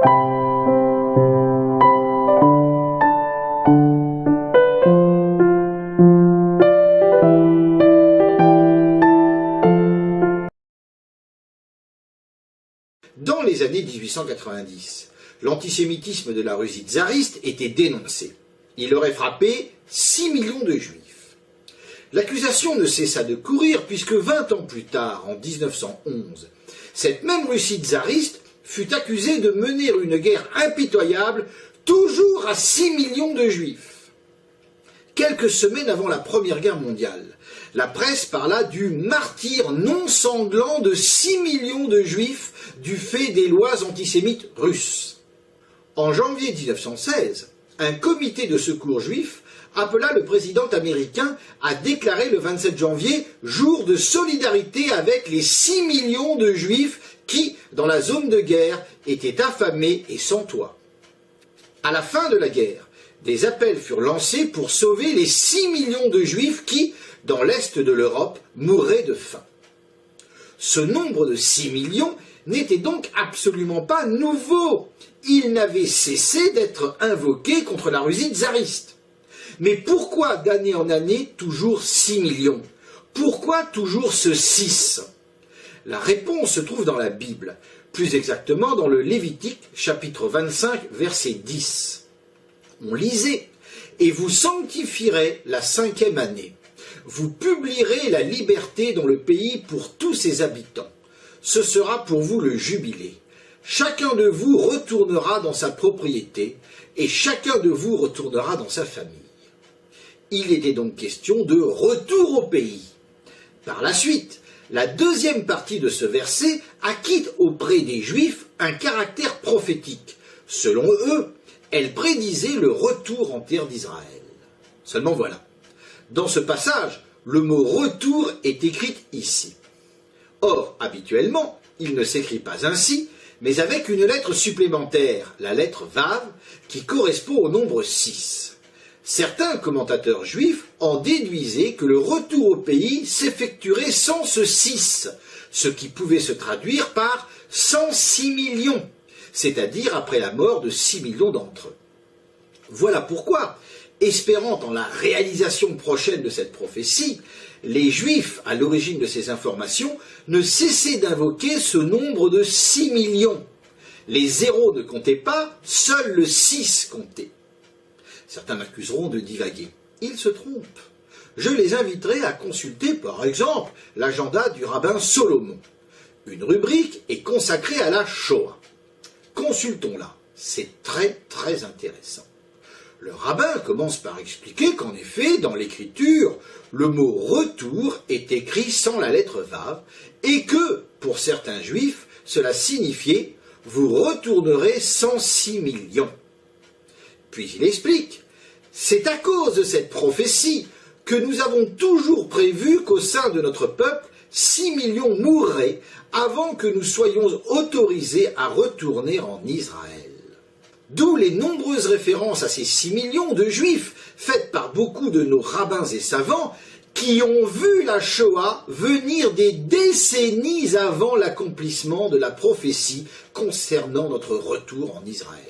Dans les années 1890, l'antisémitisme de la Russie tsariste était dénoncé. Il aurait frappé 6 millions de juifs. L'accusation ne cessa de courir puisque 20 ans plus tard, en 1911, cette même Russie tsariste fut accusée de mener une guerre impitoyable, toujours à 6 millions de juifs. Quelques semaines avant la Première Guerre mondiale, la presse parla du martyre non sanglant de 6 millions de juifs du fait des lois antisémites russes. En janvier 1916, un comité de secours juif appela le président américain à déclarer le 27 janvier jour de solidarité avec les 6 millions de juifs qui, dans la zone de guerre, étaient affamés et sans toit. À la fin de la guerre, des appels furent lancés pour sauver les 6 millions de juifs qui, dans l'est de l'Europe, mouraient de faim. Ce nombre de 6 millions n'était donc absolument pas nouveau. Il n'avait cessé d'être invoqué contre la Russie tsariste. Mais pourquoi d'année en année toujours 6 millions? Pourquoi toujours ce 6? La réponse se trouve dans la Bible, plus exactement dans le Lévitique, chapitre 25, verset 10. On lisait « Et vous sanctifierez la 5e année. Vous publierez la liberté dans le pays pour tous ses habitants. Ce sera pour vous le jubilé. Chacun de vous retournera dans sa propriété, et chacun de vous retournera dans sa famille. » Il était donc question de retour au pays. Par la suite, la deuxième partie de ce verset acquit auprès des Juifs un caractère prophétique. Selon eux, elle prédisait le retour en terre d'Israël. Seulement voilà, dans ce passage, le mot « retour » est écrit ici. Or, habituellement, il ne s'écrit pas ainsi, mais avec une lettre supplémentaire, la lettre Vav, qui correspond au nombre 6. Certains commentateurs juifs en déduisaient que le retour au pays s'effectuerait sans ce 6, ce qui pouvait se traduire par 106 millions, c'est-à-dire après la mort de 6 millions d'entre eux. Voilà pourquoi, espérant en la réalisation prochaine de cette prophétie, les Juifs, à l'origine de ces informations, ne cessaient d'invoquer ce nombre de 6 millions. Les zéros ne comptaient pas, seul le 6 comptait. Certains m'accuseront de divaguer. Ils se trompent. Je les inviterai à consulter, par exemple, l'agenda du rabbin Solomon. Une rubrique est consacrée à la Shoah. Consultons-la. C'est très très intéressant. Le rabbin commence par expliquer qu'en effet, dans l'écriture, le mot « retour » est écrit sans la lettre Vav et que, pour certains juifs, cela signifiait « vous retournerez 106 millions ». Puis il explique « c'est à cause de cette prophétie que nous avons toujours prévu qu'au sein de notre peuple, 6 millions mourraient avant que nous soyons autorisés à retourner en Israël. » D'où les nombreuses références à ces 6 millions de juifs faites par beaucoup de nos rabbins et savants qui ont vu la Shoah venir des décennies avant l'accomplissement de la prophétie concernant notre retour en Israël.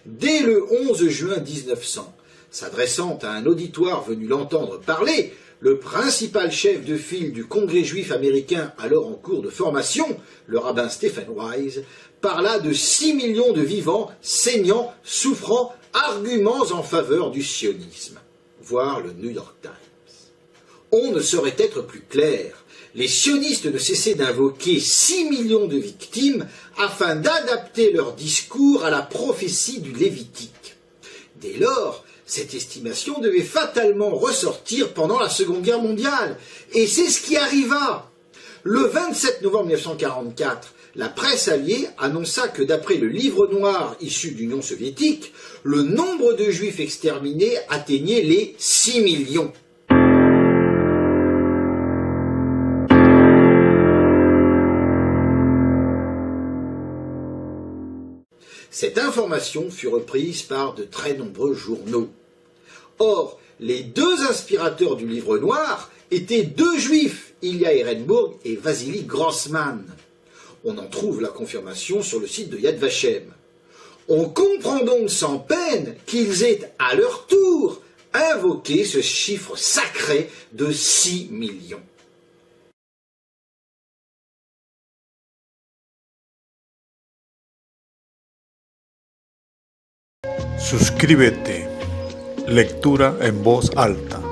Dès le 11 juin 1900, s'adressant à un auditoire venu l'entendre parler, le principal chef de file du Congrès juif américain alors en cours de formation, le rabbin Stephen Wise, parla de 6 millions de vivants, saignants, souffrant, arguments en faveur du sionisme. Voir le New York Times. On ne saurait être plus clair. Les sionistes ne cessaient d'invoquer 6 millions de victimes afin d'adapter leur discours à la prophétie du Lévitique. Dès lors, cette estimation devait fatalement ressortir pendant la Seconde Guerre mondiale. Et c'est ce qui arriva. Le 27 novembre 1944, la presse alliée annonça que d'après le livre noir issu de l'Union soviétique, le nombre de juifs exterminés atteignait les 6 millions. Cette information fut reprise par de très nombreux journaux. Or, les deux inspirateurs du livre noir étaient deux juifs, Ilya Ehrenburg et Vassili Grossman. On en trouve la confirmation sur le site de Yad Vashem. On comprend donc sans peine qu'ils aient à leur tour invoqué ce chiffre sacré de 6 millions. Suscríbete. Lectura en voz alta.